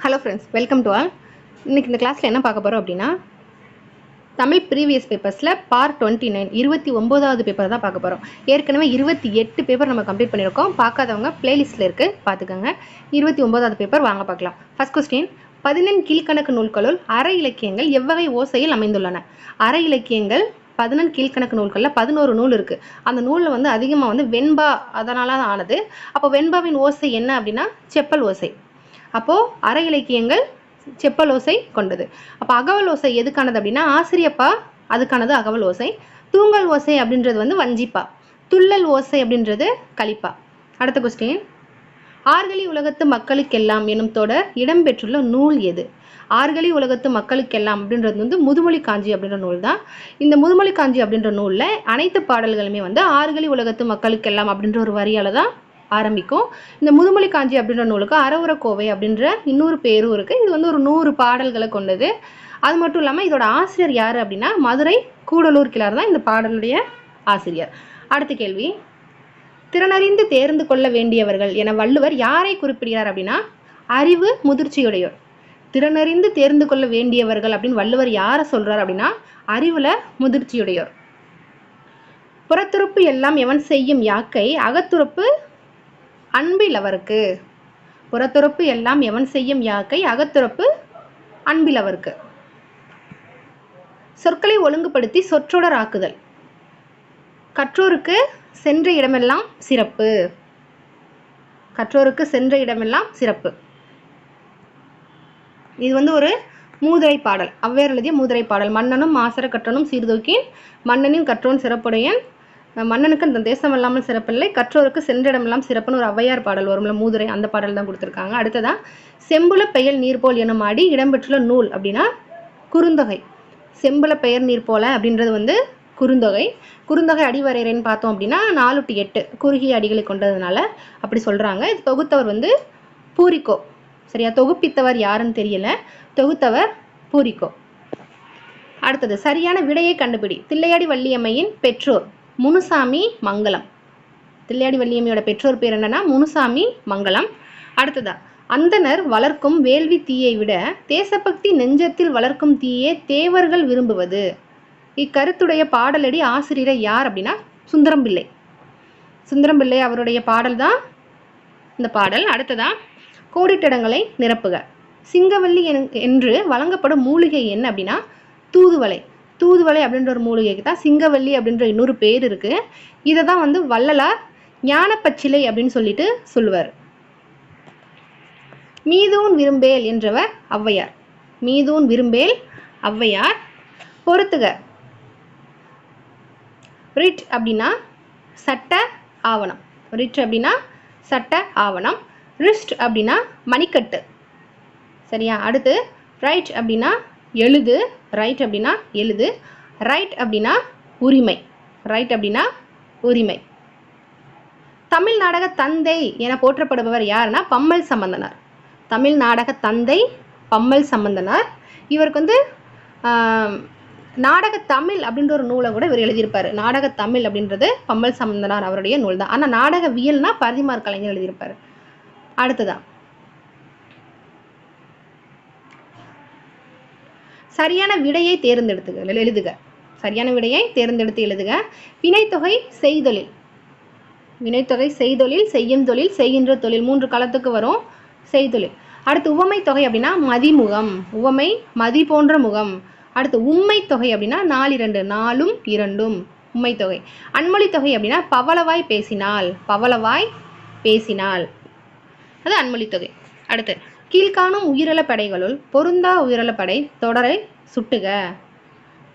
Hello friends, welcome to all. இன்றைக்கி இந்த கிளாஸில் என்ன பார்க்க போகிறோம் அப்படின்னா, தமிழ் ப்ரீவியஸ் பேப்பர்ஸில் பார்ட் 29 29வது பேப்பர் தான் பார்க்க போகிறோம். ஏற்கனவே 28 பேப்பர் நம்ம கம்ப்ளீட் பண்ணியிருக்கோம். பார்க்காதவங்க பிளேலிஸ்ட்டில் இருக்குது, பார்த்துக்கோங்க. 29வது பேப்பர் வாங்க பார்க்கலாம். ஃபர்ஸ்ட் கொஸ்டின், 14 கீழ்கணக்கு நூல்களுள் அரை இலக்கியங்கள் எவ்வகை ஓசையில் அமைந்துள்ளன? அரை இலக்கியங்கள் 14 கீழ்கணக்கு நூல்களில் 11 நூல் இருக்குது. அந்த நூலில் வந்து அதிகமாக வெண்பா அதனால தான் ஆனது. அப்போ வெண்பாவின் ஓசை என்ன அப்படின்னா செப்பல் ஓசை. அப்போது அரை இலக்கியங்கள் செப்பல் ஓசை கொண்டது. அப்போ அகவல் ஓசை எதுக்கானது அப்படின்னா ஆசிரியப்பா, அதுக்கானது அகவல் ஓசை. தூங்கல் ஓசை அப்படின்றது வஞ்சிப்பா. துள்ளல் ஓசை அப்படின்றது களிப்பா. அடுத்த கொஸ்டின், ஆர்கலி உலகத்து மக்களுக்கெல்லாம் எனும் தொடர் இடம்பெற்றுள்ள நூல் எது? ஆர்கலி உலகத்து மக்களுக்கெல்லாம் அப்படின்றது முதுமொழி காஞ்சி அப்படின்ற நூல் தான். இந்த முதுமொழி காஞ்சி அப்படின்ற நூலில் அனைத்து பாடல்களுமே ஆர்கலி உலகத்து மக்களுக்கெல்லாம் அப்படின்ற ஒரு வரியால் தான் ஆரம்பிக்கும். இந்த முதுமொழி காஞ்சி அப்படின்ற நூலுக்கு அறவுரக்கோவை அப்படின்ற இன்னொரு பேரும் இருக்குது. இது ஒரு 100 பாடல்களை கொண்டது. அது மட்டும் இல்லாமல் இதோட ஆசிரியர் யார் அப்படின்னா மதுரை கூடலூர் கிழார் தான் இந்த பாடலுடைய ஆசிரியர். அடுத்த கேள்வி, திறனறிந்து தேர்ந்து கொள்ள வேண்டியவர்கள் என வள்ளுவர் யாரை குறிப்பிடுகிறார் அப்படின்னா அறிவு முதிர்ச்சியுடையோர். திறனறிந்து தேர்ந்து கொள்ள வேண்டியவர்கள் அப்படின்னு வள்ளுவர் யாரை சொல்றார் அப்படின்னா அறிவுல முதிர்ச்சியுடையோர். புறத்துறுப்பு எல்லாம் எவன் செய்யும் யாக்கை அகத்துறுப்பு அன்பில் அவருக்கு. புறத்துறுப்பு எல்லாம் எவன் செய்யும் யாக்கை அகத்துறுப்பு அன்பில் அவருக்கு. சொற்களை ஒழுங்குபடுத்தி சொற்றொடர் ஆக்குதல். கற்றோருக்கு சென்ற இடமெல்லாம் சிறப்பு. கற்றோருக்கு சென்ற இடமெல்லாம் சிறப்பு. இது ஒரு மூதுரை பாடல், ஔவையார் எழுதிய மூதுரை பாடல். மன்னனும் மாசற கற்றனும் சீர்தூக்கின் மன்னனின் கற்றோன் சிறப்புடையன், மன்னனுக்கு அந்த தேசம் இல்லாமல் சிறப்பில்லை, கற்றோருக்கு சென்றிடமெல்லாம் சிறப்புன்னு ஒரு ஔவையார் பாடல் வரும்ல, மூதுரை, அந்த பாடல் தான் கொடுத்துருக்காங்க. அடுத்ததான், செம்புல பெயர் நீர் போல் எனும் ஆடி இடம்பெற்றுள்ள நூல் அப்படின்னா குறுந்தொகை. செம்புல பெயர் நீர் போல அப்படின்றது குறுந்தொகை. குறுந்தொகை அடிவரையறைன்னு பார்த்தோம் அப்படின்னா 4-8 குறுகிய அடிகளை கொண்டதுனால அப்படி சொல்கிறாங்க. இது தொகுத்தவர் பூரிக்கோ. சரியா, தொகுப்பித்தவர் யாருன்னு தெரியல, தொகுத்தவர் பூரிக்கோ. அடுத்தது, சரியான விடையை கண்டுபிடி. தில்லையாடி வள்ளியம்மையின் பெற்றோர் முனுசாமி மங்கலம். தில்லையாடி வள்ளியம்மையோட பெற்றோர் பேர் என்னன்னா முனுசாமி மங்கலம். அடுத்ததா, அந்தனர் வளர்க்கும் வேள்வி தீயை விட தேசபக்தி நெஞ்சத்தில் வளர்க்கும் தீயே தேவர்கள் விரும்புவது. இக்கருத்துடைய பாடலடி ஆசிரியர் யார் அப்படின்னா சுந்தரம் பிள்ளை. சுந்தரம் பிள்ளை அவருடைய பாடல் தான் இந்த பாடல். அடுத்ததா, கோடிட்டிடங்களை நிரப்புக. சிங்கவல்லி என்று வழங்கப்படும் மூலிகை என்ன அப்படின்னா தூதுவளை. தூதுவளை அப்படின்ற ஒரு மூலிகைக்கு தான் சிங்கவல்லி அப்படின்ற இன்னொரு பேர் இருக்கு. இதை தான் வள்ளலார் ஞானப்பச்சிலை அப்படின்னு சொல்லிட்டு சொல்லுவார். மீதூன் விரும்பேல் என்றவர் ஔவையார். மீதூன் விரும்பேல் ஔவையார். பொறுத்துக. ரிட் அப்படின்னா சட்ட ஆவணம். ரிட் அப்படின்னா சட்ட ஆவணம். ரிஸ்ட் அப்படின்னா மணிக்கட்டு. சரியா. அடுத்து, ரைட் அப்படின்னா எழுது. ரைட் அப்படின்னா எழுது. ரைட் அப்படின்னா உரிமை. ரைட் அப்படின்னா உரிமை. தமிழ் நாடக தந்தை என போற்றப்படுபவர் யாருன்னா பம்மல் சம்பந்தனார். தமிழ் நாடக தந்தை பம்மல் சம்பந்தனார். இவருக்கு நாடக தமிழ் அப்படின்ற ஒரு நூலை கூட இவர் எழுதியிருப்பார். நாடக தமிழ் அப்படின்றது பம்மல் சம்பந்தனார் அவருடைய நூல் தான். ஆனால் நாடகவியல்னா பரிதிமார் கலைஞர் எழுதியிருப்பார். அடுத்ததான், சரியான விடையை தேர்ந்தெடுத்து எழுதுக. சரியான விடையை தேர்ந்தெடுத்து எழுதுக. வினைத்தொகை செய்தொழில். வினைத்தொகை செய்தொழில், செய்யும் தொழில், செய்கின்ற தொழில், 3 காலத்துக்கு வரும் செய்தொழில். அடுத்து, உவமை தொகை அப்படின்னா மதிமுகம். உவமை மதி போன்ற முகம். அடுத்து, உண்மை தொகை அப்படின்னா 4-2 4ம் 2ம் உண்மை தொகை. அன்மொழி தொகை அப்படின்னா பவளவாய் பேசினால். பவளவாய் பேசினால் அது அன்மொழி தொகை. அடுத்து, கீழ்காணும் உயிரிழ படைகளுள் பொருந்தா உயிரிழ படை தொடரை சுட்டுக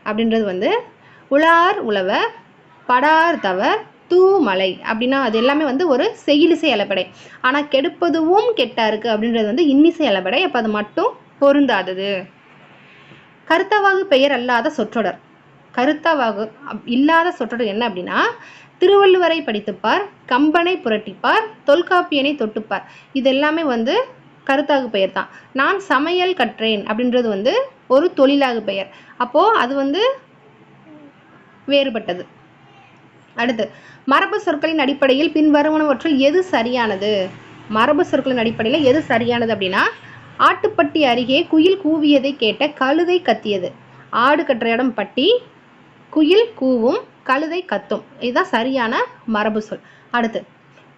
அப்படின்றது உளார் உழவர், படார் தவர், தூமலை அப்படின்னா அது எல்லாமே ஒரு செய்யிலிசை அலப்படை. ஆனால் கெடுப்பதுவும் கெட்டாருக்கு அப்படின்றது இன்னிசை அலப்படை. அப்போ அது மட்டும் பொருந்தாதது. கருத்தவாகு பெயர் அல்லாத சொற்றொடர். கருத்தவாகு இல்லாத சொற்றொடர் என்ன அப்படின்னா திருவள்ளுவரை படித்துப்பார், கம்பனை புரட்டிப்பார், தொல்காப்பியனை தொட்டுப்பார். இது எல்லாமே கருத்தாகு பெயர் தான். நான் சமையல் கற்றேன் அப்படின்றது ஒரு தொழிலாகு பெயர். அப்போது அது வேறுபட்டது. அடுத்து, மரபு சொற்களின் அடிப்படையில் பின்வருவனவற்றில் எது சரியானது? மரபு சொற்களின் அடிப்படையில் எது சரியானது அப்படின்னா ஆட்டுப்பட்டி அருகே குயில் கூவியதை கேட்ட கழுதை கத்தியது. ஆடு கட்டுற இடம் பட்டி, குயில் கூவும், கழுதை கத்தும். இதுதான் சரியான மரபு சொல். அடுத்து,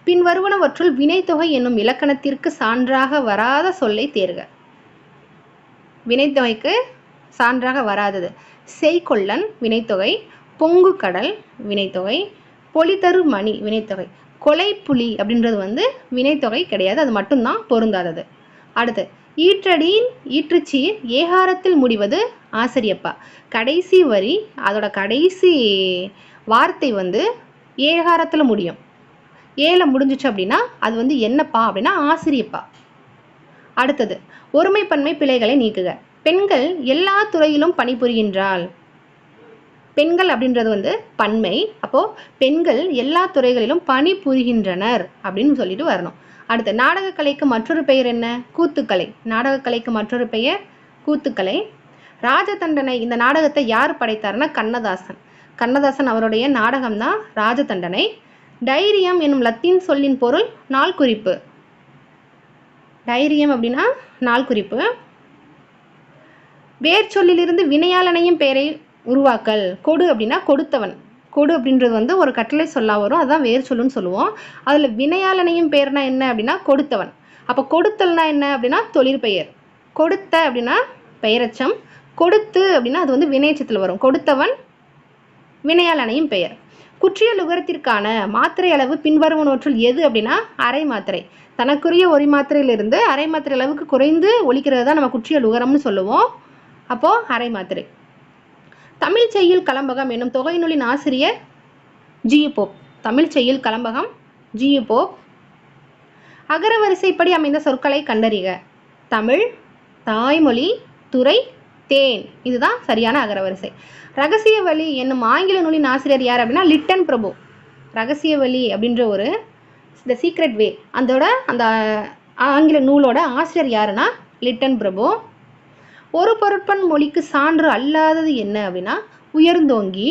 பின்வருவனவற்றுள் வினைத்தொகை என்னும் இலக்கணத்திற்கு சான்றாக வராத சொல்லை தேர்க. வினைத்தொகைக்கு சான்றாக வராதது: செய்கொள்ளன் வினைத்தொகை, பொங்கு கடல் வினைத்தொகை, பொலிதரு மணி வினைத்தொகை. கொலை புலி அப்படின்றது வினைத்தொகை கிடையாது, அது மட்டும்தான் பொருந்தாதது. அடுத்து, ஈற்றடியின் ஈற்றுச்சீர் ஏகாரத்தில் முடிவது ஆசிரியப்பா. கடைசி வரி, அதோட கடைசி வார்த்தை ஏகாரத்தில் முடியும். ஏல முடிஞ்சிச்சு அப்படின்னா அது என்னப்பா அப்படின்னா ஆசிரியப்பா. அடுத்தது, ஒருமைப்பன்மை பிழைகளை நீக்குக. பெண்கள் எல்லா துறையிலும் பணிபுரிகின்றாள். பெண்கள் அப்படின்றது பன்மை. அப்போ பெண்கள் எல்லா துறைகளிலும் பணிபுரிகின்றனர் அப்படின்னு சொல்லிட்டு வரணும். அடுத்து, நாடகக்கலைக்கு மற்றொரு பெயர் என்ன? கூத்துக்கலை. நாடகக்கலைக்கு மற்றொரு பெயர் கூத்துக்கலை. ராஜதண்டனை இந்த நாடகத்தை யார் படைத்தார்னா கண்ணதாசன். கண்ணதாசன் அவருடைய நாடகம்தான் ராஜதண்டனை. டைரியம் என்னும் லத்தீன் சொல்லின் பொருள் நாள் குறிப்பு. டைரியம் அப்படின்னா நாள் குறிப்பு. வேர் சொல்லிலிருந்து வினையாளனையும் பெயரை உருவாக்கல். கொடு அப்படின்னா கொடுத்தவன். கொடு அப்படின்றது ஒரு கட்டளை சொல்லா வரும், அதுதான் வேர் சொல்லுன்னு சொல்லுவோம். அதில் வினையாளனையும் பெயர்னா என்ன அப்படின்னா கொடுத்தவன். அப்போ கொடுத்தல்னா என்ன அப்படின்னா தொழிற்பெயர். கொடுத்த அப்படின்னா பெயரச்சம். கொடுத்து அப்படின்னா அது வினையச்சத்தில் வரும். கொடுத்தவன் வினையாளனையும் பெயர். குற்றியலுகரத்திற்கான மாத்திரை அளவு பின்வருவனவற்றுள் எது அப்படின்னா அரை மாத்திரை. தனக்குரிய ஒரு மாத்திரையிலிருந்து அரை மாத்திரை அளவுக்கு குறைந்து ஒலிக்கிறது தான் நம்ம குற்றியலுகரம்னு சொல்லுவோம். அப்போ அரை மாத்திரை. தமிழ் செய்யுள் கலம்பகம் என்னும் தொகை நூலின் ஆசிரியர் ஜி.யு. போப். தமிழ் செய்யுள் கலம்பகம் ஜி.யு. போப். அகரவரிசைப்படி அமைந்த சொற்களை கண்டறிக. தமிழ், தாய்மொழி, துறை, தேன். இதுதான் சரியான அகரவரிசை. ரகசிய வழி என்னும் ஆங்கில நூலின் ஆசிரியர் யார் அப்படின்னா லிட்டன் பிரபு. ரகசிய வழி அப்படின்ற த சீக்ரெட் வே அந்த ஆங்கில நூலோட ஆசிரியர் யாருன்னா லிட்டன் பிரபு. ஒரு பொருட்பன் மொழிக்கு சான்று அல்லாதது என்ன அப்படின்னா உயர்ந்தோங்கி,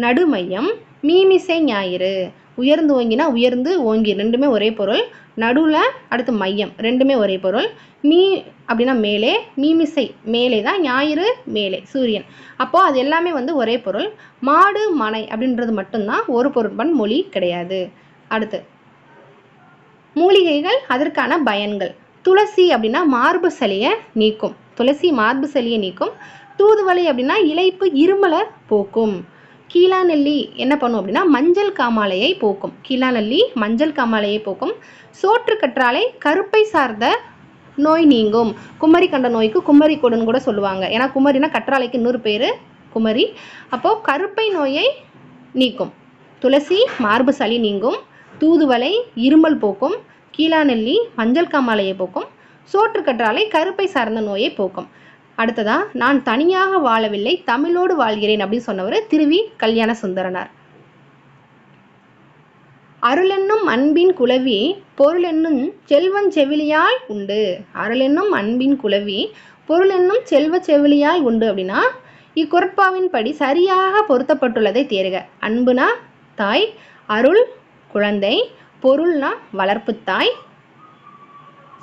நடுமையம், மீமிசை ஞாயிறு. உயர்ந்தோங்கினா உயர்ந்து, ஓங்கி ரெண்டுமே ஒரே பொருள். நடுவில் அடுத்து மையம் ரெண்டுமே ஒரே பொருள். மீ அப்படின்னா மேலே, மீமிசை மேலே தான், ஞாயிறு மேலே சூரியன். அப்போது அது எல்லாமே ஒரே பொருள். மாடு, மனை அப்படின்றது மட்டும்தான் ஒரு பொருட்பன் மொழி கிடையாது. அடுத்து, மூலிகைகள் அதற்கான பயன்கள். துளசி அப்படின்னா மார்பு சளியை நீக்கும். துளசி மார்பு சளியை நீக்கும். தூதுவளை அப்படின்னா இளைப்பு இருமலை போக்கும். கீழாநெல்லி என்ன பண்ணும் அப்படின்னா மஞ்சள் காமாலையை போக்கும். கீழாநெல்லி மஞ்சள் காமாலையை போக்கும். சோற்று கற்றாழை கருப்பை சார்ந்த நோய் நீங்கும். குமரி கண்ட நோய்க்கு குமரி கொடுன்னு கூட சொல்லுவாங்க. ஏன்னா குமரினா கற்றாழைக்கு இன்னொரு பேர் குமரி. அப்போது கருப்பை நோயை நீக்கும். துளசி மார்பு சளி நீங்கும். தூதுவளை இருமல் போக்கும். கீழாநெல்லி மஞ்சள் காமாலையை போக்கும். சோற்று கற்றாழை கருப்பை சார்ந்த நோயை போக்கும். அடுத்ததா, நான் தனியாக வாழவில்லை, தமிழோடு வாழ்கிறேன் அப்படின்னு சொன்னவர் திருவி கல்யாண சுந்தரனார். அருளென்னும் அன்பின் குலவி பொருள் என்னும் செல்வன் செவிலியால் உண்டு. அருளென்னும் அன்பின் குலவி பொருள் என்னும் செல்வ செவிலியால் உண்டு அப்படின்னா இக்குறட்பாவின் படி சரியாக பொருத்தப்பட்டுள்ளதை தேர்க. அன்புனா தாய், அருள் குழந்தை, பொருள்னா வளர்ப்பு தாய்.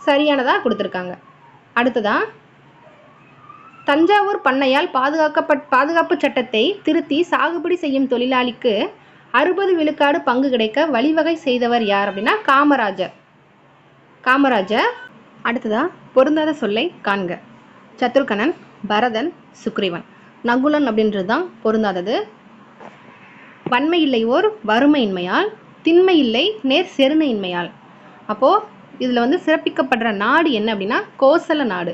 சரியானதாக கொடுத்துருக்காங்க. அடுத்ததா, தஞ்சாவூர் பண்ணையால் பாதுகாப்பு சட்டத்தை திருத்தி சாகுபடி செய்யும் தொழிலாளிக்கு 60 விழுக்காடு பங்கு கிடைக்க வழிவகை செய்தவர் யார் அப்படின்னா காமராஜர். அடுத்ததா, பொருந்தாத சொல்லை காண்க. சத்ருகனன், பரதன், சுக்ரீவன். நகுலன் அப்படின்றது தான் பொருந்தாதது. வன்மை இல்லை ஓர் வறுமையின்மையால், திண்மை இல்லை நேர் செருணையின்மையால். அப்போது இதில் சிறப்பிக்கப்படுற நாடு என்ன அப்படின்னா கோசல நாடு.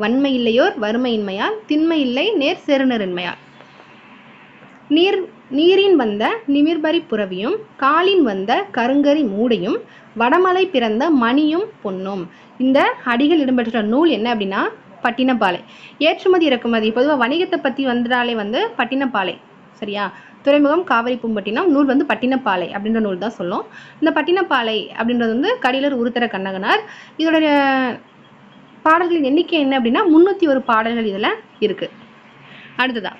வன்மை இல்லையோர் வறுமையின்மையால், திண்மை இல்லை நேர் செருணரின்மையால். நீரின் வந்த நிமிர்பரி புறவியும், காலின் வந்த கருங்கரி மூடையும், வடமலை பிறந்த மணியும் பொன்னும். இந்த அடிகள் இடம்பெற்ற நூல் என்ன அப்படின்னா பட்டினப்பாலை. ஏற்றுமதி இறக்குமதி பொதுவாக வணிகத்தை பற்றி வந்தாலே பட்டினப்பாலை. சரியா? துறைமுகம் காவிரி பூம்பட்டினம். நூல் பட்டினப்பாலை அப்படின்ற நூல் தான் சொல்லும். இந்த பட்டினப்பாலை அப்படின்றது கடிலர் உருத்தர கண்ணகனார். இதோடைய பாடல்களின் எண்ணிக்கை என்ன அப்படின்னா 301 பாடல்கள் இதில் இருக்குது. அடுத்ததா,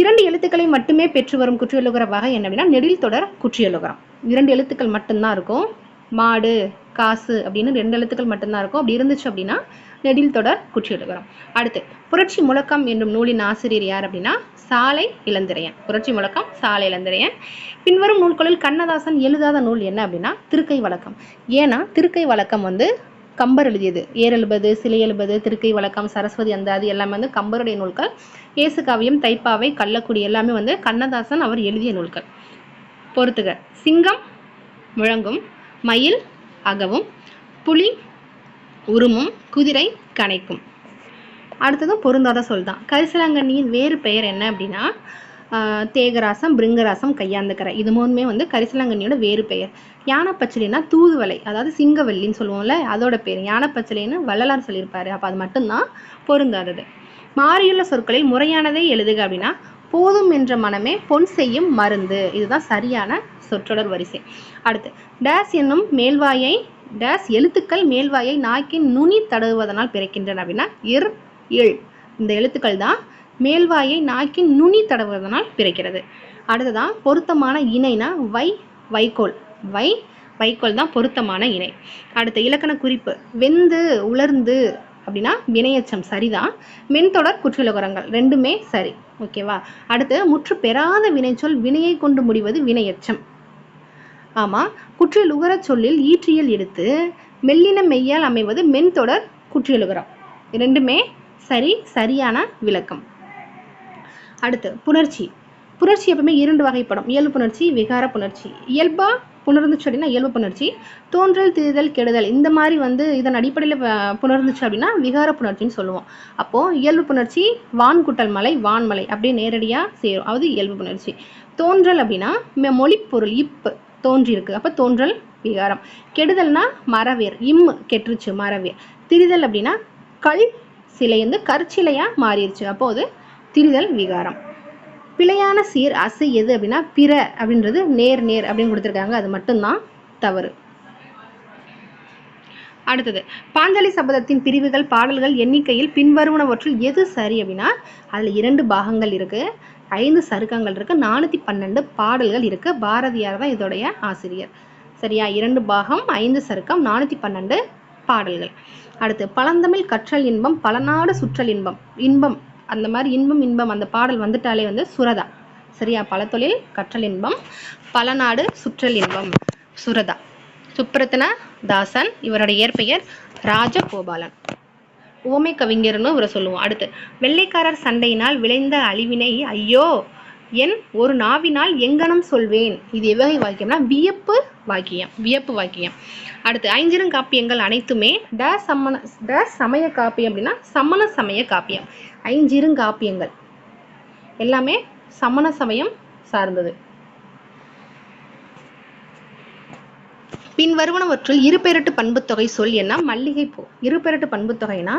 2 எழுத்துக்களை மட்டுமே பெற்று வரும் குற்றியலுகர வகை என்ன அப்படின்னா நெடில் தொடர் குற்றியலுகரம். 2 எழுத்துக்கள் மட்டும்தான் இருக்கும். மாடு, காசு அப்படின்னு 2 எழுத்துக்கள் மட்டும்தான் இருக்கும். அப்படி இருந்துச்சு அப்படின்னா நெடில் தொடர் குற்றியலுகரம். அடுத்து புரட்சி முழக்கம் என்னும் நூலின் ஆசிரியர் யார் அப்படின்னா சாலை இளந்திரையன். புரட்சி முழக்கம் சாலை இளந்திரையன். பின்வரும் நூல்களில் கண்ணதாசன் எழுதாத நூல் என்ன அப்படின்னா திருக்கை வழக்கம். ஏன்னா திருக்கை வழக்கம் வந்து கம்பர் எழுதியது. ஏர் எழுபது, சிலை எழுபது, திருக்கை வழக்கம், சரஸ்வதி அந்தாதி எல்லாமே வந்து கம்பருடைய நூல்கள். இயேசு காவியம், தைப்பாவை, கள்ளக்குடி எல்லாமே வந்து கண்ணதாசன் அவர் எழுதிய நூல்கள். பொறுத்துக. சிங்கம் முழங்கும், மயில் அகவும், புலி உருமும், குதிரை கனைக்கும். அடுத்ததும் பொருந்தாத சொல் தான். கரிசலாங்கண்ணியின் வேறு பெயர் என்ன அப்படின்னா தேகராசம், பிருங்கராசம், கையாந்தக்கரை. இது மூணுமே வந்து கரிசலாங்கண்ணியோட வேறு பெயர். யானைப்பச்சிலைனா தூதுவளை, அதாவது சிங்கவல்லின்னு சொல்லுவோம்ல, அதோட பேர். யானைப்பச்சிலைன்னு வள்ளலார் சொல்லியிருப்பாரு. அப்போ அது மட்டும்தான் பொருந்தாதது. மாறியுள்ள சொற்களில் முறையானதை எழுதுக அப்படின்னா போதும் என்ற மனமே பொன் செய்யும் மருந்து. இதுதான் சரியான சொற்றொடர் வரிசை. அடுத்து டேஸ் என்னும் மேல்வாயை டேஸ் எழுத்துக்கள் மேல்வாயை நாக்கின் நுனி தடவுவதனால் பிறக்கின்றன அப்படின்னா இர் இல். இந்த எழுத்துக்கள் தான் மேல்வாயை நாக்கின் நுனி தடவுவதனால் பிறக்கிறது. அடுத்ததான் பொருத்தமான இணைனா வைக்கோல். வைக்கோல் தான் பொருத்தமான இணை. அடுத்த இலக்கண குறிப்பு. வெந்து உலர்ந்து அப்படின்னா வினையச்சம் சரிதான். மென்தொடர் குற்றியலுகரங்கள் ரெண்டுமே சரி. ஓகேவா? அடுத்து முற்று பெறாத வினைச்சொல் வினையை கொண்டு முடிவது வினையச்சம். ஆமா, குற்றியலுகர சொல்லில் ஈற்றியல் எடுத்து மெல்லின மெய்யால் அமைவது மென்தொடர் குற்றியலுகரம். ரெண்டுமே சரி, சரியான விளக்கம். அடுத்து புணர்ச்சி. புணர்ச்சி எப்பவுமே இரண்டு வகைப்படும். இயல்பு புணர்ச்சி, விகார புணர்ச்சி. இயல்பா புணர்ந்துச்சு அப்படின்னா இயல்பு புணர்ச்சி. தோன்றல், திரிதல், கெடுதல் இந்த மாதிரி வந்து இதன் அடிப்படையில் புணர்ந்துச்சு அப்படின்னா விகார புணர்ச்சின்னு சொல்லுவோம். அப்போ இயல்பு புணர்ச்சி வான்குட்டல் மலை, வான்மலை அப்படியே நேரடியாக சேரும். அது இயல்பு புணர்ச்சி. தோன்றல் அப்படின்னா மொழிப்பொருள் இப்பு தோன்றி இருக்கு, அப்போ தோன்றல் விகாரம். கெடுதல்னா மரவேர், கெட்டுருச்சு மரவேர். திரிதல் அப்படின்னா கல் சிலை வந்து கற்சிலையா மாறிடுச்சு, அப்போது திரிதல் விகாரம். பிழையான சீர் அசை எது அப்படின்னா பிற அப்படின்றது நேர் நேர் அப்படின்னு கொடுத்துருக்காங்க, அது மட்டும்தான் தவறு. அடுத்தது பாஞ்சாலி சபதத்தின் பிரிவுகள் பாடல்கள் எண்ணிக்கையில் பின்வருவனவற்றில் எது சரி அப்படின்னா அதில் 2 பாகங்கள் இருக்கு, 5 சருக்கங்கள் இருக்கு, 412 பாடல்கள் இருக்கு. பாரதியார் தான் இதோடைய ஆசிரியர். சரியா? 2 பாகம், 5 சருக்கம், 412 பாடல்கள். அடுத்து பழந்தமிழ் கற்றல் இன்பம், பலநாடு சுற்றல் இன்பம் அந்த மாதிரி இன்பம் அந்த பாடல் வந்துட்டாலே வந்து சுரதா. சரியா? பலத்தொழில் கற்றல் இன்பம், பலநாடு சுற்றல் இன்பம் சுரதா. சுப்ரத்ன தாசன் இவருடைய இயற்பெயர் ராஜகோபாலன். உவமை கவிஞர்னு இவரை சொல்லுவோம். அடுத்து வெள்ளைக்காரர் சண்டையினால் விளைந்த அழிவினை ஐயோ என் ஒரு நாவினால் எங்கனம் சொல்வேன். இது எவ்வகை வாக்கியம்னா வியப்பு வாக்கியம். அடுத்து ஐஞ்சிறுங்காப்பியங்கள் அனைத்துமே டேஸ் சமய காப்பியம் அப்படின்னா சமண சமய காப்பியம். ஐஞ்சிறுங்காப்பியங்கள் எல்லாமே சமண சமயம் சார்ந்தது. பின் வருவனவற்றுள் இருபெயரட்டு பண்புத்தொகை சொல் என்ன? மல்லிகைப்பூ. இருபெயரட்டு பண்புத்தொகைனா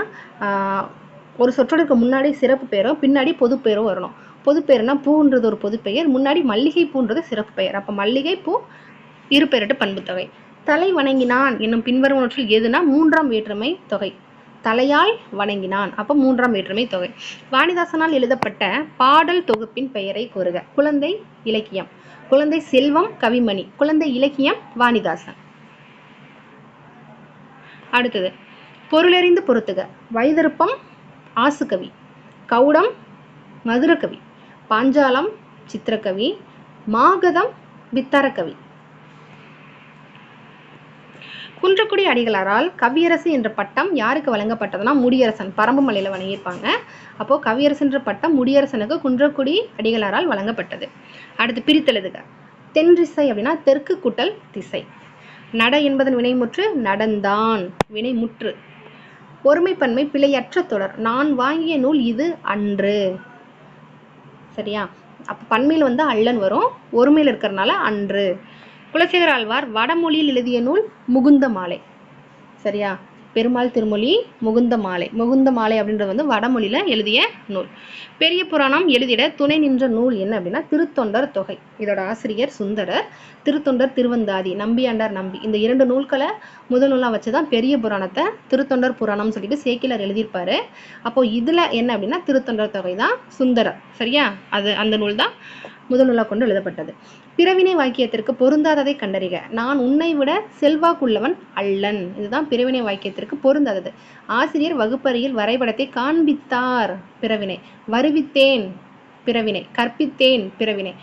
ஒரு சொற்றொடருக்கு முன்னாடி சிறப்பு பெயரோ பின்னாடி பொது பெயரோ வரணும். பொது பெயர்னா பூன்றது ஒரு பொது பெயர், முன்னாடி மல்லிகை பூன்றது சிறப்பு பெயர். அப்போ மல்லிகை பூ இருபெயரட்டு பண்புத்தொகை. தலை வணங்கினான் என்னும் பின்வருவனவற்றில் எதுனா 3ஆம் வேற்றுமை தொகை. தலையால் வணங்கினான், அப்போ 3ஆம் வேற்றுமை தொகை. வாணிதாசனால் எழுதப்பட்ட பாடல் தொகுப்பின் பெயரை கூறுக. குழந்தை இலக்கியம், குழந்தை செல்வம் கவிமணி, குழந்தை இலக்கியம் வாணிதாசன். அடுத்தது பொருளறிந்து பொறுத்துக. வைதருப்பம் ஆசுகவி, கவுடம் மதுரகவி, பாஞ்சாலம் சித்திரக்கவி, மாகதம் வித்தரக்கவி. குன்றக்குடி அடிகளாரால் கவியரசு என்ற பட்டம் யாருக்கு வழங்கப்பட்டதுன்னா முடியரசன். பரம்பு மலையில வணங்கியிருப்பாங்க. அப்போ கவியரசு என்ற பட்டம் முடியரசனுக்கு குன்றக்குடி அடிகளாரால் வழங்கப்பட்டது. அடுத்து பிரித்தெழுதுக. தென்றிசை அப்படின்னா தெற்கு கூட்டல் திசை. நட என்பதன் வினைமுற்று நடந்தான், வினைமுற்று. ஒருமைப்பன்மை பிழையற்ற தொடர். நான் வாங்கிய நூல் இது அன்று. சரியா? அப்போ பன்மையில் வந்து அல்லன் வரும், ஒருமையில் இருக்கிறதுனால அன்று. குலசேகர ஆழ்வார் வடமொழியில் எழுதிய நூல் முகுந்த மாலை. சரியா? பெருமாள் திருமொழி முகுந்த மாலை அப்படின்றது வந்து வடமொழியில எழுதிய நூல். பெரிய புராணம் எழுதிட துணை நின்ற நூல் என்ன அப்படின்னா திருத்தொண்டர் தொகை. இதோட ஆசிரியர் சுந்தரர். திருத்தொண்டர் திருவந்தாதி, நம்பியாண்டார் நம்பி, இந்த 2 நூல்களை முதல் நூலாக வச்சுதான் பெரிய புராணத்தை திருத்தொண்டர் புராணம் சொல்லிட்டு சேக்கிலார் எழுதியிருப்பாரு. அப்போ இதுல என்ன அப்படின்னா திருத்தொண்டர் தொகை தான் சுந்தரர். சரியா? அது அந்த நூல் தான் முதல் நூலாக கொண்டு எழுதப்பட்டது. பிறவினை வாக்கியத்திற்கு பொருந்தாததை கண்டறிக. நான் உன்னை விட செல்வாக்குள்ளவன் அல்லன். இதுதான் பிறவினை வாக்கியத்திற்கு பொருந்தாதது. ஆசிரியர் வகுப்பறையில் வரைபடத்தை காண்பித்தார். பிறவினை. வருவித்தேன் பிறவினை. கற்பித்தேன் பிறவினை.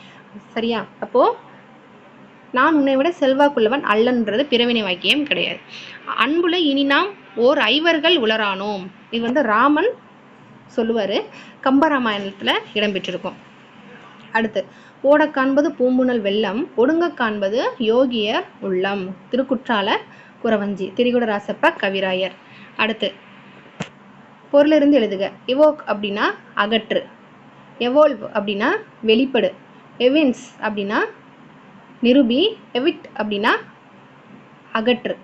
சரியா? அப்போ நான் உன்னை விட செல்வாக்குள்ளவன் அல்லன்றது பிறவினை வாக்கியம் கிடையாது. அன்புல இனி நாம் ஓர் ஐவர்கள் உளரானோம். இது ராமன் சொல்லுவாரு, கம்பராமாயணத்துல இடம்பெற்றிருக்கும். அடுத்து, ஓட காண்பது பூம்புணல் வெள்ளம், ஒடுங்க காண்பது யோகியர் உள்ளம். திருக்குற்றால குறவஞ்சி, திரிகுடராசப்ப கவிராயர். அடுத்து, பொருளிருந்து எழுதுக. இவோக் அப்படின்னா அகற்று, எவோல்வ் அப்படின்னா வெளிப்படு, எவின்ஸ் அப்படின்னா நிருபி, எவிட் அப்படின்னா அகற்று.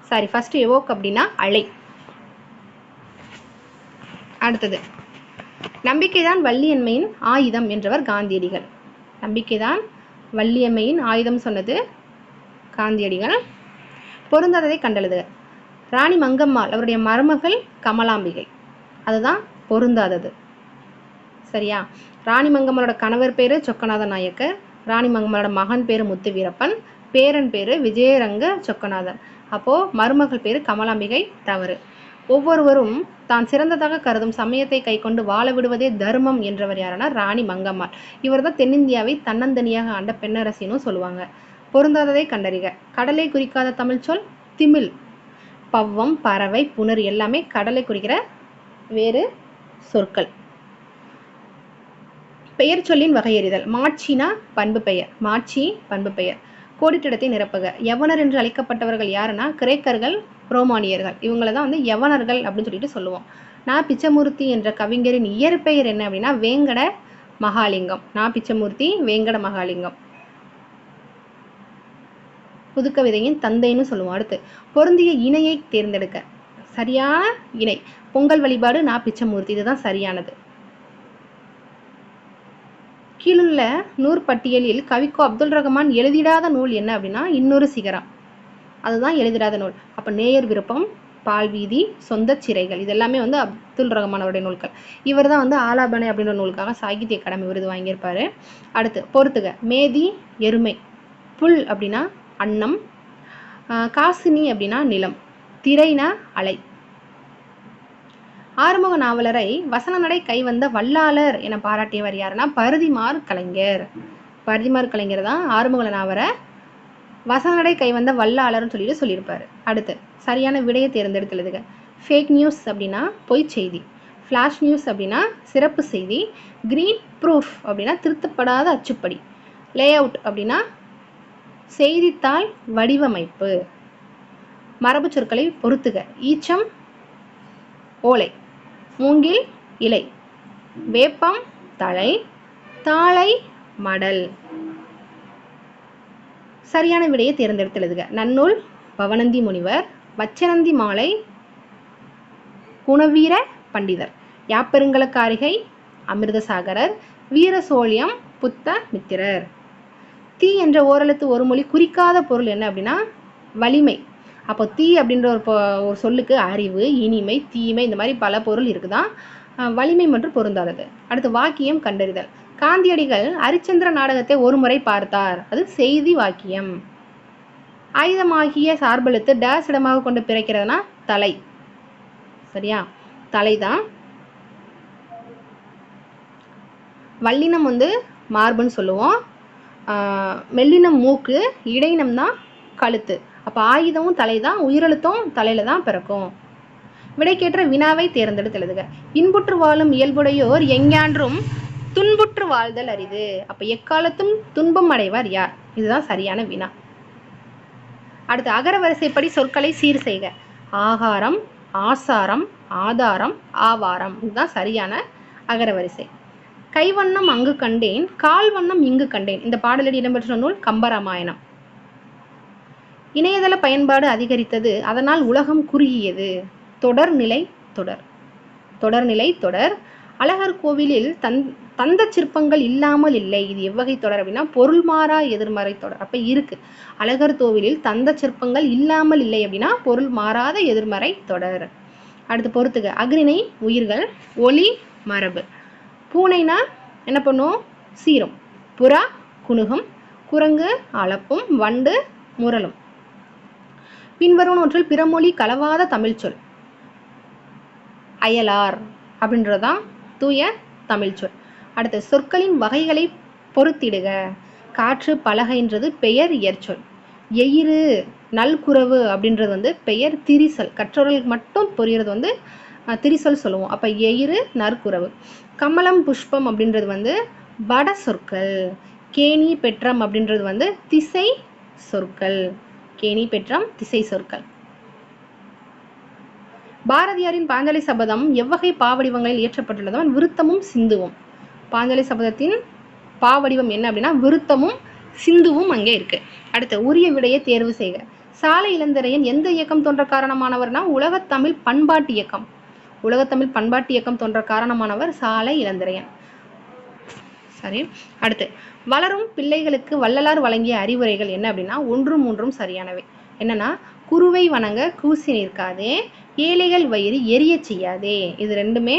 சாரி, ஃபர்ஸ்ட் எவோக் அப்படின்னா அலை. அடுத்தது, நம்பிக்கைதான் வள்ளியம்மையின் ஆயுதம் என்றவர் காந்தியடிகள். நம்பிக்கைதான் வள்ளியம்மையின் ஆயுதம் சொன்னது காந்தியடிகள். பொருந்தாததை கண்டெழுதுக. ராணி மங்கம்மாள் அவருடைய மருமகள் கமலாம்பிகை, அதுதான் பொருந்தாதது. சரியா? ராணி மங்கம்மாளோட கணவர் பேரு சொக்கநாத நாயக்கர், ராணி மங்கம்மாளோட மகன் பேரு முத்து வீரப்பன், பேரன் பேரு விஜயரங்க சொக்கநாதன். அப்போ மருமகள் பேரு கமலாம்பிகை தவறு. ஒவ்வொருவரும் தான் சிறந்ததாக கருதும் சமயத்தை கை கொண்டு வாழ விடுவதே தர்மம் என்றவர் யாருன்னா ராணி மங்கம்மாள். இவர் தான் தென்னிந்தியாவை தன்னந்தனியாக ஆண்ட பெண்ணரசின்னு சொல்லுவாங்க. பொருந்தாததை கண்டறிக. கடலை குறிக்காத தமிழ் சொல் திமில். பவ்வம், பறவை, புணர் எல்லாமே கடலை குறிக்கிற வேறு சொற்கள். பெயர் சொல்லின் வகையறிதல். மாட்சினா பண்பு பெயர். மாட்சி பண்பு பெயர். கோடிட்டிடத்தை நிரப்புக. யவனர் என்று அழைக்கப்பட்டவர்கள் யாருன்னா கிரேக்கர்கள், ரோமானியர்கள். இவங்களை தான் யவனர்கள் அப்படின்னு சொல்லிட்டு சொல்லுவோம். நா பிச்சமூர்த்தி என்ற கவிஞரின் இயற்பெயர் என்ன அப்படின்னா வேங்கட மகாலிங்கம். நா பிச்சமூர்த்தி வேங்கட மகாலிங்கம். புதுக்கவிதையின் தந்தைன்னு சொல்லுவோம். அடுத்து, பொருந்திய இணையை தேர்ந்தெடுக்க. சரியான இணை பொங்கல் வழிபாடு நா பிச்சமூர்த்தி, இதுதான் சரியானது. கீழுள்ள நூற்பட்டியலில் கவிக்கோ அப்துல் ரஹ்மான் எழுதிடாத நூல் என்ன அப்படின்னா இன்னொரு சிகரம், அதுதான் எழுதிடாத நூல். அப்போ நேயர் விருப்பம், பால்வீதி, சொந்த சிறைகள், இதெல்லாமே அப்துல் ரஹ்மான் அவருடைய நூல்கள். இவர் தான் ஆலாபனை அப்படின்ற நூலுக்காக சாகித்ய அகாடமி விருது வாங்கியிருப்பாரு. அடுத்து, பொறுத்துக. மேதி எருமை, புல் அப்படின்னா அன்னம், காசினி அப்படின்னா நிலம், திரைனா அலை. ஆறுமுக நாவலரை வசன நடை கைவந்த வல்லாளர் என பாராட்டியவர் யாருன்னா பருதிமார் கலைஞர். பருதிமார் கலைஞர் தான் ஆறுமுக நாவலரை வசன நடை கைவந்த வல்லாளர்னு சொல்லியிருப்பாரு. அடுத்து, சரியான விடையை தேர்ந்தெடுத்து எழுதுக. ஃபேக் நியூஸ் அப்படின்னா பொய் செய்தி, ஃப்ளாஷ் நியூஸ் அப்படின்னா சிறப்பு செய்தி, கிரீன் ப்ரூஃப் அப்படின்னா திருத்தப்படாத அச்சுப்படி, லே அவுட் அப்படின்னா செய்தித்தாள் வடிவமைப்பு. மரபு சொற்களை பொறுத்துக. ஈச்சம் ஓலை, மூங்கில் இலை, வேப்பம் தழை, தாழை மடல். சரியான விடையை தேர்ந்தெடுத்து எழுதுக. நன்னூல் பவனந்தி முனிவர், வச்சனந்தி மாலை குணவீர பண்டிதர், யாப்பெருங்கலக்காரிகை அமிர்தசாகரர், வீர சோழியம் புத்த மித்திரர். தீ என்ற ஓரெழுத்து ஒரு மொழி குறிக்காத பொருள் என்ன அப்படின்னா வலிமை. அப்போ தீ அப்படின்ற ஒரு சொல்லுக்கு அறிவு, இனிமை, தீமை, இந்த மாதிரி பல பொருள் இருக்குதான். வலிமை மற்றும் பொருந்தாதது. அடுத்து, வாக்கியம் கண்டறிதல். காந்தியடிகள் ஹரிச்சந்திர நாடகத்தை ஒரு முறை பார்த்தார், அது செய்தி வாக்கியம். ஆயுதமாகிய சார்பெழுத்து டேஸ் இடமாக கொண்டு பிறக்கிறதுனா தலை. சரியா? தலைதான். வல்லினம் மார்புன்னு சொல்லுவோம், மெல்லினம் மூக்கு, இடையினம் தான் கழுத்து. அப்போ ஆயுதமும் தலை தான், உயிரெழுத்தும் தலையில தான் பிறக்கும். விடைக்கேற்ற வினாவை தேர்ந்தெடுத்து எழுதுக. இன்புற்று வாழும் இயல்புடையோர் எஞ்ஞான்றும் துன்புற்று வாழ்தல் அரிது. அப்போ எக்காலத்தும் துன்பம் அடைவார் யார்? இதுதான் சரியான வினா. அடுத்து, அகர வரிசைப்படி சொற்களை சீர் செய்க. ஆகாரம், ஆசாரம், ஆதாரம், ஆவாரம், இதுதான் சரியான அகர வரிசை. கைவண்ணம் அங்கு கண்டேன், கால் வண்ணம் இங்கு கண்டேன். இந்த பாடலில் இடம்பெற்ற நூல் கம்பராமாயணம். இணையதள பயன்பாடு அதிகரித்தது, அதனால் உலகம் குறுகியது. தொடர்நிலை தொடர். தொடர்நிலை தொடர். அழகர் கோவிலில் தந்த சிற்பங்கள் இல்லாமல் இல்லை. இது எவ்வகை தொடர் அப்படின்னா பொருள் மாறா எதிர்மறை தொடர். அப்ப இருக்கு. அழகர் கோவிலில் தந்த சிற்பங்கள் இல்லாமல் இல்லை அப்படின்னா பொருள் மாறாத எதிர்மறை தொடர். அடுத்து, பொறுத்துக. அக்னிணை உயிர்கள், ஒளி மரபு. பூனைனா என்ன பண்ணும்? சீரும். புறா குணுகும், குரங்கு அளப்பும், வண்டு முரலும். பின்வரும் ஒன்றில் பிறமொழி கலவாத தமிழ் சொல். அயலார் அப்படின்றதான் தூய தமிழ் சொல். அடுத்து சொற்களின் வகைகளை பொறுத்திடுக. காற்று பலகைன்றது பெயர் இயற்சொல். எயிறு நல்குறவு அப்படின்றது வந்து பெயர் திரிசல். கற்றவர்களுக்கு மட்டும் புரிகிறது வந்து திரிசல் சொல்லுவோம். அப்போ எயிறு நற்குறவு. கமலம் புஷ்பம் அப்படின்றது வந்து வட சொற்கள். கேணி பெற்றம் அப்படின்றது வந்து திசை சொற்கள். கேணி பெற்றம் திசை சொற்கள். பாரதியாரின் பாஞ்சாலி சபதம் எவ்வகை பாவடிவங்களில் இயற்றப்பட்டுள்ளது? விருத்தமும் சிந்துவும். பாஞ்சாலி சபதத்தின் பாவடிவம் என்ன அப்படின்னா விருத்தமும் சிந்துவும் அங்கே இருக்கு. அடுத்து உரிய விடையை தேர்வு செய்க. சாலை இளந்திரையன் எந்த இயக்கம் தோன்ற காரணமானவர்னா உலகத்தமிழ் பண்பாட்டு இயக்கம். உலகத்தமிழ் பண்பாட்டு இயக்கம் தோன்ற காரணமானவர் சாலை இளந்திரையன். சரி, அடுத்து வளரும் பிள்ளைகளுக்கு வள்ளலார் வழங்கிய அறிவுரைகள் என்ன அப்படின்னா 1, 3 சரியானவை. என்னன்னா குருவை வணங்க கூசி நிற்காதே, ஏழைகள் வயிறு எரிய செய்யாதே. இது ரெண்டுமே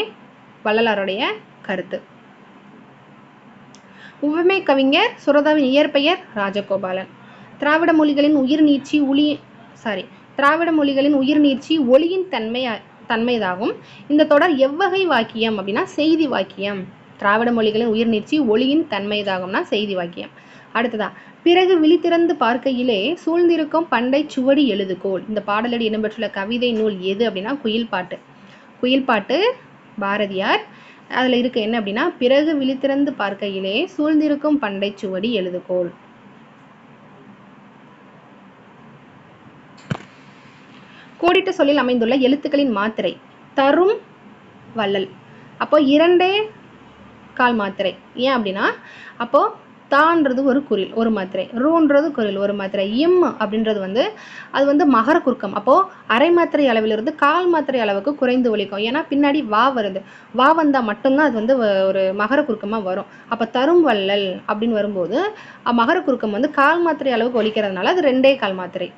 வள்ளலாருடைய கருத்து. உவமை கவிஞர் சுரதாவின் இயற்பெயர் ராஜகோபாலன். திராவிட மொழிகளின் உயிர்நீட்சி ஒளியின் தன்மைதாகும். இந்த தொடர் எவ்வகை வாக்கியம் அப்படின்னா செய்தி வாக்கியம். திராவிட மொழிகளின் உயிர்நீட்சி ஒளியின் தன்மைதாகும்னா செய்தி வாக்கியம். அடுத்ததா பிறகு விழித்திறந்து பார்க்கையிலே சூழ்ந்திருக்கும் பண்டை சுவடி எழுதுகோள். இந்த பாடலடி இடம்பெற்றுள்ள கவிதை நூல் எது அப்படின்னா குயில்பாட்டு. குயில்பாட்டு பாரதியார். அதில் இருக்கு என்ன அப்படின்னா பிறகு விழித்திறந்து பார்க்கையிலே சூழ்ந்திருக்கும் பண்டை சுவடி எழுதுகோள். கோடிட்ட சொல்லில் அமைந்துள்ள எழுத்துக்களின் மாத்திரை தரும் வள்ளல். அப்போ 2 மாத்திரை. ஏன் அப்படின்னா அப்போ தான்றது ஒரு குறில் ஒரு மாத்திரை, ரூன்றது குறில் ஒரு மாத்திரை, இம் அப்படின்றது வந்து அது வந்து மகர குறுக்கம். அப்போ அரை மாத்திரை அளவிலிருந்து 1/4 மாத்திரை அளவுக்கு குறைந்து ஒலிக்கும். ஏன்னா பின்னாடி வா வருது. வா வந்தா மட்டும்தான் அது வந்து ஒரு மகர குறுக்கமா வரும். அப்ப தரும் வள்ளல் அப்படின்னு வரும்போது மகர குறுக்கம் வந்து 1/4 மாத்திரை அளவுக்கு ஒலிக்கிறதுனால அது 2/4 மாத்திரை.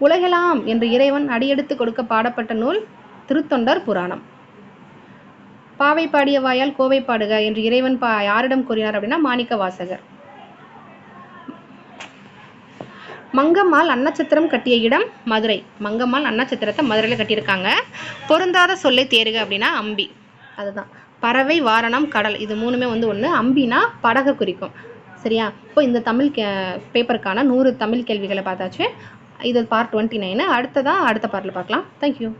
உலகெல்லாம் என்று இறைவன் அடியெடுத்து கொடுக்க பாடப்பட்ட நூல் திருத்தொண்டர் புராணம். பாவை பாடிய வாயால் கோவை பாடுக என்று இறைவன் யாரிடம் கூறினார் அப்படின்னா மாணிக்க வாசகர். மங்கம்மாள் அன்னச்சத்திரம் கட்டிய இடம் மதுரை. மங்கம்மாள் அன்னச்சத்திரத்தை மதுரையில கட்டியிருக்காங்க. பொருந்தாத சொல்லை தேறுக அப்படின்னா அம்பி. அதுதான் பறவை, வாரணம், கடல் இது 3மே வந்து ஒன்று. அம்பினா படகை குறிக்கும். சரியா? இப்போ இந்த தமிழ் பேப்பருக்கான 100 தமிழ் கேள்விகளை பார்த்தாச்சு. இது பார்ட் 29. அடுத்த பார்ட்டில் பார்க்கலாம். தேங்க்யூ.